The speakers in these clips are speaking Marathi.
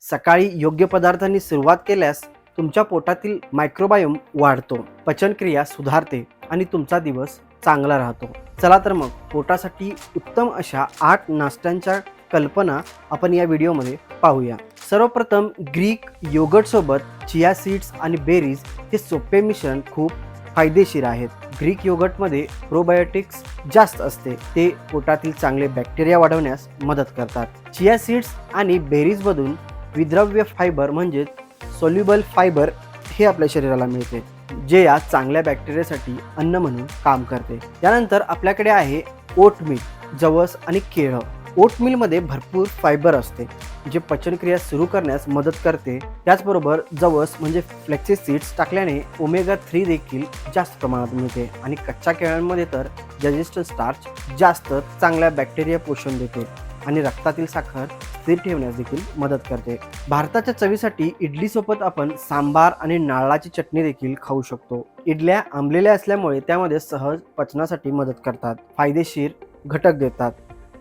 सकाळी योग्य पदार्थांनी सुरुवात केल्यास तुमच्या पोटातील मायक्रोबायोम वाढतो, पचनक्रिया सुधारते आणि तुमचा दिवस चांगला राहतो. चला तर मग पोटासाठी उत्तम अशा 8 नाश्त्यांच्या कल्पना आपण या व्हिडिओमध्ये पाहूया. सर्वप्रथम ग्रीक योगर्टसोबत चिया सीड्स आणि बेरीज हे सोपे मिश्रण खूप फायदेशीर आहेत. ग्रीक योगर्टमध्ये प्रोबायोटिक्स जास्त असते, ते पोटातील चांगले बॅक्टेरिया वाढवण्यास मदत करतात. चिया सीड्स आणि बेरीजमधून विद्रव्य फायबर म्हणजे सोल्युबल फायबर हे आपल्या शरीराला मिळते, जे या चांगल्या बॅक्टेरियासाठी अन्न म्हणून काम करते. त्यानंतर आपल्याकडे आहे ओटमील, जवस आणि केळं. ओटमीलमध्ये भरपूर फायबर असते, जे पचनक्रिया सुरू करण्यास मदत करते. त्याचबरोबर जवस म्हणजे फ्लेक्सी सीड्स टाकल्याने ओमेगा 3 देखील जास्त प्रमाणात मिळते आणि कच्च्या केळ्यांमध्ये तर डायजेस्टिव्ह स्टार्च जास्त चांगल्या बॅक्टेरिया पोषण देते आणि रक्तातील साखर स्थिर ठेवण्यास देखील मदत करते. भारताच्या चवीसाठी इडलीसोबत आपण सांबार आणि नारळाची चटणी देखील खाऊ शकतो. इडल्या आंबलेल्या असल्यामुळे त्यामध्ये सहज पचनासाठी मदत करतात, फायदेशीर घटक देतात.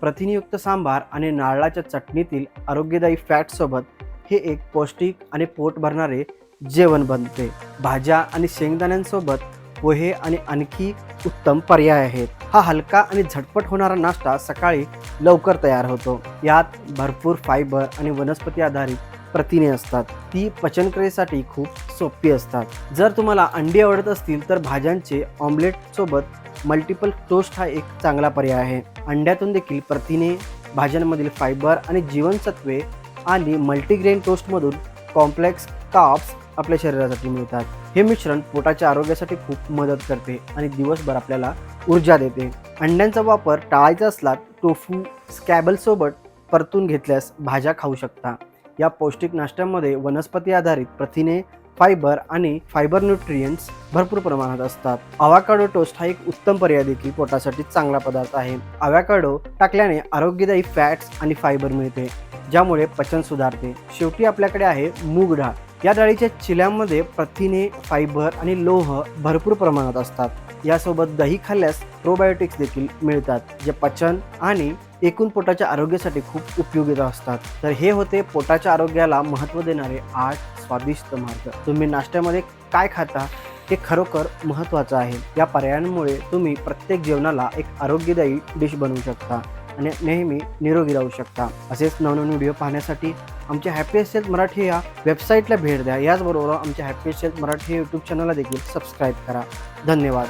प्रथिनयुक्त सांबार आणि नारळाच्या चटणीतील आरोग्यदायी फॅटसोबत हे एक पौष्टिक आणि पोट भरणारे जेवण बनते. भाज्या आणि शेंगदाण्यांसोबत पोहे आणि आणखी उत्तम पर्याय आहेत. हा हलका आणि झटपट होणारा नाश्ता सकाळी लवकर तयार होतो. यात भरपूर फायबर आणि वनस्पती आधारित प्रथिने असतात. ती पचनक्रियेसाठी खूप सोपी असतात. जर तुम्हाला अंडी आवडत असतील तर भाज्यांचे ऑमलेट सोबत मल्टिपल टोस्ट हा एक चांगला पर्याय आहे. अंड्यातून देखील प्रथिने, भाज्यांमधील फायबर आणि जीवनसत्वे आणि मल्टीग्रेन टोस्टमधून कॉम्प्लेक्स कार्ब्स आपल्या शरीरासाठी मिळतात. हे मिश्रण पोटाच्या आरोग्यासाठी खूप मदत करते आणि दिवसभर आपल्याला ऊर्जा देते. अंड्यांचा वापर टाळायचा असला टोफू स्कॅबलसोबत परतून घेतल्यास भाज्या खाऊ शकता. या पौष्टिक नाश्त्यामध्ये वनस्पती आधारित प्रथिने, फायबर आणि फायबर न्यूट्रियंट्स भरपूर प्रमाणात असतात. अवाकाडो टोस्ट हा एक उत्तम पर्याय देखील पोटासाठी चांगला पदार्थ आहे. अवाकाडो टाकल्याने आरोग्यदायी फॅट्स आणि फायबर मिळते, ज्यामुळे पचन सुधारते. शेवटी आपल्याकडे आहे मूग डाळ. या डाळीच्या चिल्यांमध्ये प्रथिने, फायबर आणि लोह भरपूर प्रमाणात असतात. यासोबत दही खाल्ल्यास प्रोबायोटिक्स देखील मिळतात, जे पचन आणि एकूण पोटाच्या आरोग्यासाठी खूप उपयोगी असतात. तर हे होते पोटाच्या आरोग्याला महत्त्व देणारे 8 स्वादिष्ट मार्ग. तुम्ही नाश्त्यामध्ये काय खाता हे खरोखर महत्त्वाचं आहे. या पर्यायांमुळे तुम्ही प्रत्येक जेवणाला एक आरोग्यदायी डिश बनवू शकता आणि नेहमी निरोगी राहू शकता. असेच नवनवीन व्हिडिओ पाहण्यासाठी आमच्या हॅपी हेल्थ मराठी या वेबसाईटला भेट द्या. याचबरोबर आमच्या हॅपी हेल्थ मराठी यूट्यूब चॅनलला देखील सबस्क्राईब करा. धन्यवाद.